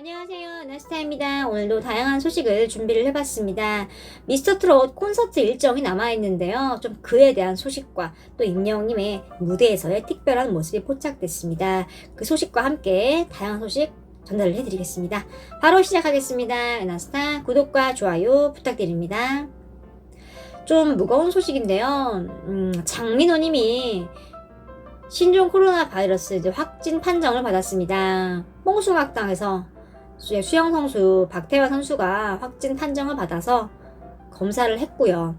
안녕하세요, 나스타입니다. 오늘도 다양한 소식을 준비를 해봤습니다. 미스터트롯 콘서트 일정이 남아있는데요. 좀 그에 대한 소식과 또 임영웅님의 무대에서의 특별한 모습이 포착됐습니다. 그 소식과 함께 다양한 소식 전달을 해드리겠습니다. 바로 시작하겠습니다. 나스타 구독과 좋아요 부탁드립니다. 좀 무거운 소식인데요. 장민호님이 신종 코로나 바이러스 확진 판정을 받았습니다. 뽕숭악당에서 수영 선수 박태환 선수가 확진 판정을 받아서 검사를 했고요.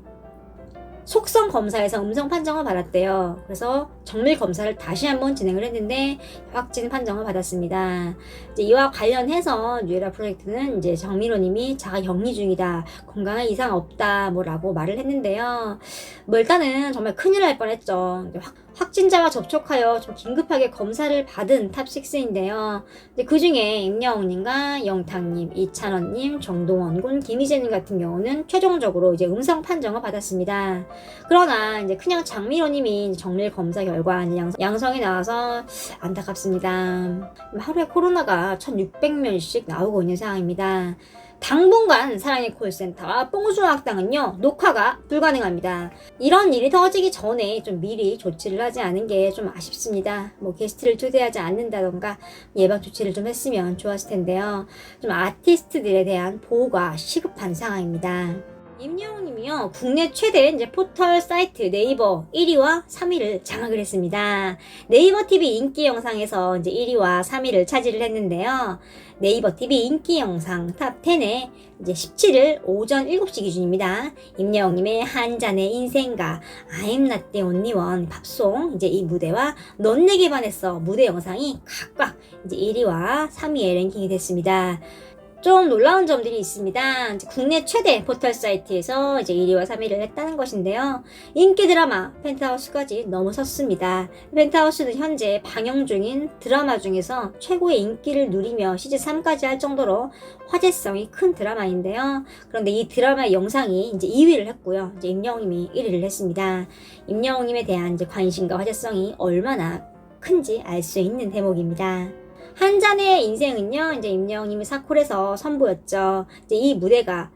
속성 검사에서 음성 판정을 받았대요. 그래서 정밀 검사를 다시 한번 진행을 했는데 확진 판정을 받았습니다. 이와 관련해서 뉴에라 프로젝트는 정민호님이 자가 격리 중이다, 건강에 이상 없다 뭐라고 말을 했는데요. 일단은 정말 큰일 날 뻔했죠. 확진자와 접촉하여 좀 긴급하게 검사를 받은 탑6인데요. 그 중에 임영웅님과 영탁님, 이찬원님, 정동원군, 김희재님 같은 경우는 최종적으로 음성 판정을 받았습니다. 그러나 그냥 장민호님이 정밀 검사 결과 양성이 나와서 안타깝습니다. 하루에 코로나가 1600명씩 나오고 있는 상황입니다. 당분간 사랑의 콜센터와 뽕숭아학당은요, 녹화가 불가능합니다. 이런 일이 터지기 전에 좀 미리 조치를 하지 않은 게 좀 아쉽습니다. 게스트를 초대하지 않는다던가 예방 조치를 좀 했으면 좋았을 텐데요. 좀 아티스트들에 대한 보호가 시급한 상황입니다. 임영웅님이요, 국내 최대 포털 사이트 네이버 1위와 3위를 장악을 했습니다. 네이버 TV 인기 영상에서 1위와 3위를 차지를 했는데요. 네이버 TV 인기 영상 탑 10에 17일 오전 7시 기준입니다. 임영웅님의 한 잔의 인생가, I'm not the only one 팝송 이 무대와 넌 내게 반했어 무대 영상이 각각 1위와 3위에 랭킹이 됐습니다. 좀 놀라운 점들이 있습니다. 국내 최대 포털 사이트에서 1위와 3위를 했다는 것인데요. 인기 드라마 펜트하우스까지 넘어섰습니다. 펜트하우스는 현재 방영 중인 드라마 중에서 최고의 인기를 누리며 시즌 3까지 할 정도로 화제성이 큰 드라마인데요. 그런데 이 드라마의 영상이 2위를 했고요. 임영웅님이 1위를 했습니다. 임영웅님에 대한 관심과 화제성이 얼마나 큰지 알 수 있는 대목입니다. 한 잔의 인생은요, 임영웅님이 사콜에서 선보였죠. 이 무대가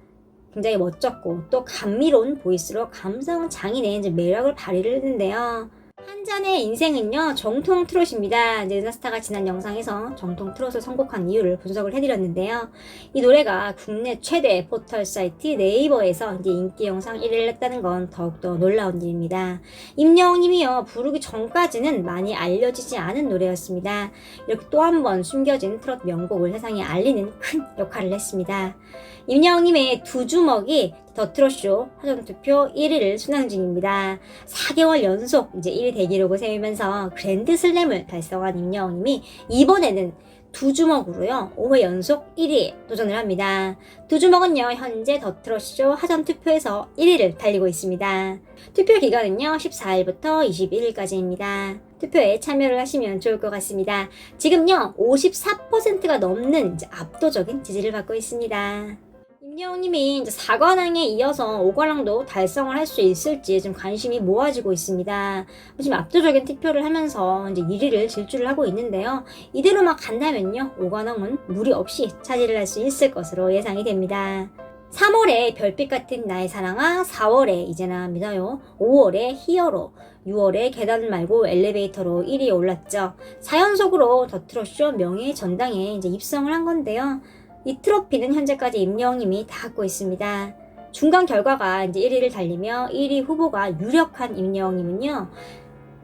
굉장히 멋졌고 또 감미로운 보이스로 감성 장인의 매력을 발휘를 했는데요. 한 잔의 인생은요, 정통 트롯입니다. 은하스타가 지난 영상에서 정통 트롯을 선곡한 이유를 분석을 해드렸는데요. 이 노래가 국내 최대 포털 사이트 네이버에서 인기 영상 1위를 했다는 건 더욱더 놀라운 일입니다. 임영웅님이요, 부르기 전까지는 많이 알려지지 않은 노래였습니다. 이렇게 또 한 번 숨겨진 트롯 명곡을 세상에 알리는 큰 역할을 했습니다. 임영웅님의 두 주먹이 더 트롯쇼 사전투표 1위를 수상 중입니다. 4개월 연속 1위 대기록을 세우면서 그랜드 슬램을 달성한 임영웅님이 이번에는 두 주먹으로요, 5회 연속 1위에 도전을 합니다. 두 주먹은요, 현재 더 트롯쇼 사전투표에서 1위를 달리고 있습니다. 투표 기간은요, 14일부터 21일까지입니다. 투표에 참여를 하시면 좋을 것 같습니다. 지금요, 54%가 넘는 압도적인 지지를 받고 있습니다. 임영웅님이 4관왕에 이어서 5관왕도 달성을 할 수 있을지 좀 관심이 모아지고 있습니다. 지금 압도적인 투표를 하면서 1위를 질주를 하고 있는데요. 이대로만 간다면요, 5관왕은 무리 없이 차지를 할 수 있을 것으로 예상이 됩니다. 3월에 별빛 같은 나의 사랑아, 4월에 이제나 믿어요, 5월에 히어로, 6월에 계단 말고 엘리베이터로 1위에 올랐죠. 4연속으로 더 트롯쇼 명예의 전당에 입성을 한 건데요. 이 트로피는 현재까지 임영웅님이 다 갖고 있습니다. 중간 결과가 1위를 달리며 1위 후보가 유력한 임영웅님은요,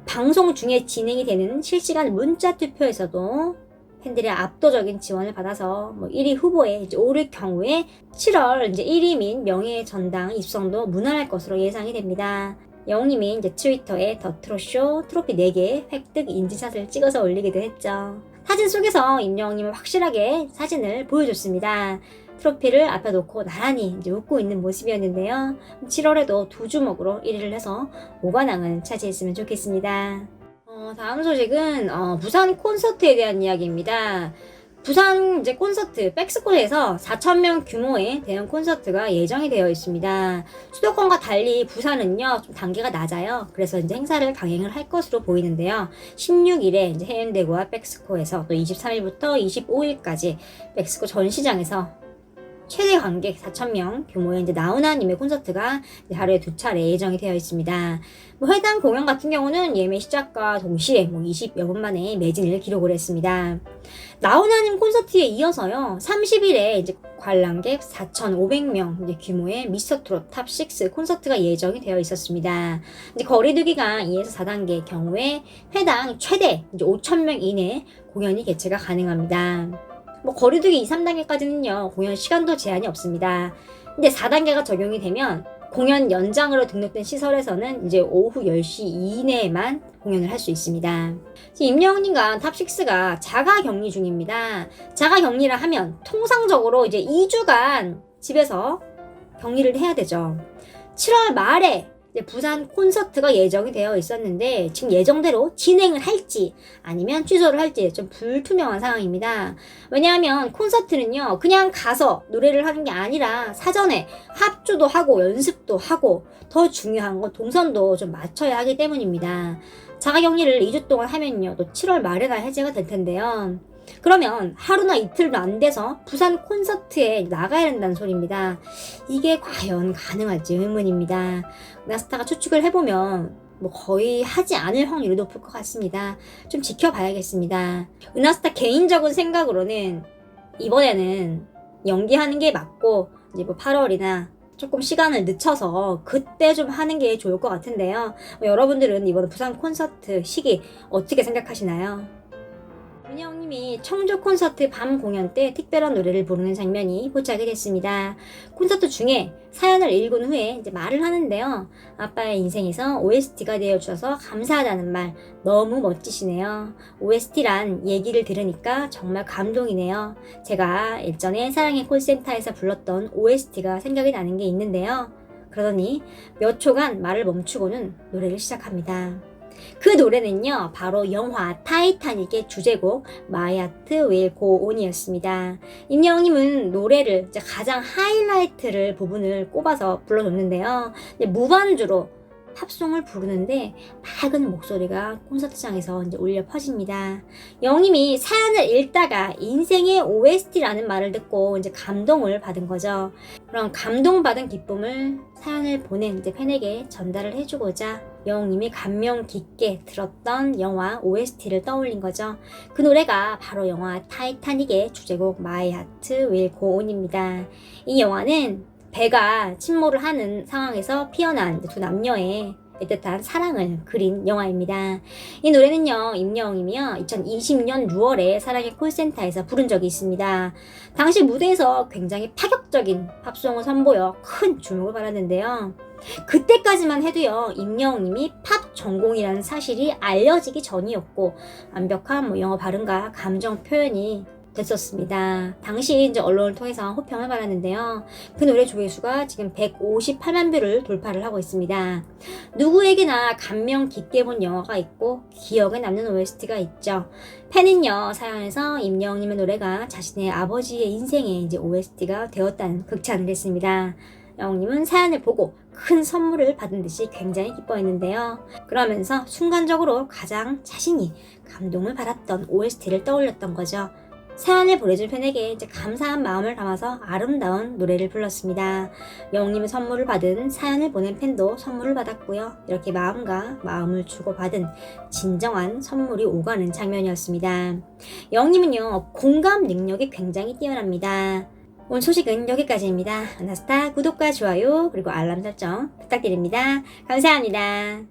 방송 중에 진행이 되는 실시간 문자 투표에서도 팬들의 압도적인 지원을 받아서 1위 후보에 오를 경우에 7월 1위 및 명예의 전당 입성도 무난할 것으로 예상이 됩니다. 영웅님이 트위터에 더 트롯쇼 트로피 4개 획득 인증샷을 찍어서 올리기도 했죠. 사진 속에서 임영웅님은 확실하게 사진을 보여줬습니다. 트로피를 앞에 놓고 나란히 웃고 있는 모습이었는데요. 7월에도 두 주먹으로 1위를 해서 5관왕을 차지했으면 좋겠습니다. 다음 소식은 부산 콘서트에 대한 이야기입니다. 부산 이제 콘서트 백스콘에서 4,000명 규모의 대형 콘서트가 예정이 되어 있습니다. 수도권과 달리 부산은요 좀 단계가 낮아요. 그래서 이제 행사를 강행을 할 것으로 보이는데요. 16일에 이제 해운대구와 백스코에서 또 23일부터 25일까지 백스코 전시장에서 최대 관객 4,000명 규모의 이제 나훈아님의 콘서트가 하루에 2차례 예정이 되어 있습니다. 해당 공연 같은 경우는 예매 시작과 동시에 20여 분 만에 매진을 기록을 했습니다. 나훈아님 콘서트에 이어서요, 30일에 이제 관람객 4,500명 이제 규모의 미스터트롯 탑6 콘서트가 예정이 되어 있었습니다. 이제 거리두기가 2에서 4단계의 경우에 회당 최대 이제 5,000명 이내 공연이 개최가 가능합니다. 거리두기 2, 3단계까지는요, 공연 시간도 제한이 없습니다. 근데 4단계가 적용이 되면 공연 연장으로 등록된 시설에서는 이제 오후 10시 이내에만 공연을 할 수 있습니다. 임영웅님과 탑6가 자가 격리 중입니다. 자가 격리를 하면 통상적으로 이제 2주간 집에서 격리를 해야 되죠. 7월 말에 부산 콘서트가 예정이 되어 있었는데 지금 예정대로 진행을 할지 아니면 취소를 할지 좀 불투명한 상황입니다. 왜냐하면 콘서트는요 그냥 가서 노래를 하는 게 아니라 사전에 합주도 하고 연습도 하고 더 중요한 건 동선도 좀 맞춰야 하기 때문입니다. 자가격리를 2주 동안 하면요 또 7월 말에나 해제가 될 텐데요. 그러면 하루나 이틀도 안 돼서 부산 콘서트에 나가야 된다는 소리입니다. 이게 과연 가능할지 의문입니다. 은하스타가 추측을 해보면 거의 하지 않을 확률이 높을 것 같습니다. 좀 지켜봐야겠습니다. 은하스타 개인적인 생각으로는 이번에는 연기하는 게 맞고 이제 8월이나 조금 시간을 늦춰서 그때 좀 하는 게 좋을 것 같은데요. 여러분들은 이번 부산 콘서트 시기 어떻게 생각하시나요? 민영님이 청주 콘서트 밤 공연 때 특별한 노래를 부르는 장면이 포착이 됐습니다. 콘서트 중에 사연을 읽은 후에 이제 말을 하는데요. 아빠의 인생에서 OST가 되어주셔서 감사하다는 말 너무 멋지시네요. OST란 얘기를 들으니까 정말 감동이네요. 제가 일전에 사랑의 콜센터에서 불렀던 OST가 생각이 나는 게 있는데요. 그러더니 몇 초간 말을 멈추고는 노래를 시작합니다. 그 노래는요 바로 영화 타이타닉의 주제곡 My Heart Will Go On이었습니다. 임영웅님은 노래를 이제 가장 하이라이트를 부분을 꼽아서 불러줬는데요. 무반주로 팝송을 부르는데 맑은 목소리가 콘서트장에서 이제 울려 퍼집니다. 영웅님이 사연을 읽다가 인생의 OST라는 말을 듣고 이제 감동을 받은 거죠. 그럼 감동받은 기쁨을 사연을 보낸 이제 팬에게 전달을 해주고자 영웅님이 감명 깊게 들었던 영화 OST를 떠올린 거죠. 그 노래가 바로 영화 타이타닉의 주제곡 My Heart Will Go On입니다. 이 영화는 배가 침몰을 하는 상황에서 피어난 두 남녀의 애틋한 사랑을 그린 영화입니다. 이 노래는요 임영웅님이요 2020년 6월에 사랑의 콜센터에서 부른 적이 있습니다. 당시 무대에서 굉장히 파격적인 팝송을 선보여 큰 주목을 받았는데요. 그때까지만 해도요 임영웅님이 팝 전공이라는 사실이 알려지기 전이었고 완벽한 영어 발음과 감정 표현이 됐었습니다. 당시 이제 언론을 통해서 호평을 받았는데요. 그 노래 조회수가 지금 158만 뷰를 돌파를 하고 있습니다. 누구에게나 감명 깊게 본 영화가 있고 기억에 남는 OST가 있죠. 팬은요 사연에서 임영웅님의 노래가 자신의 아버지의 인생의 이제 OST가 되었다는 극찬을 했습니다. 영웅님은 사연을 보고 큰 선물을 받은 듯이 굉장히 기뻐했는데요. 그러면서 순간적으로 가장 자신이 감동을 받았던 OST를 떠올렸던 거죠. 사연을 보내준 팬에게 이제 감사한 마음을 담아서 아름다운 노래를 불렀습니다. 영웅님의 선물을 받은 사연을 보낸 팬도 선물을 받았고요. 이렇게 마음과 마음을 주고받은 진정한 선물이 오가는 장면이었습니다. 영웅님은요 공감 능력이 굉장히 뛰어납니다. 오늘 소식은 여기까지입니다. 은하스타 구독과 좋아요 그리고 알람 설정 부탁드립니다. 감사합니다.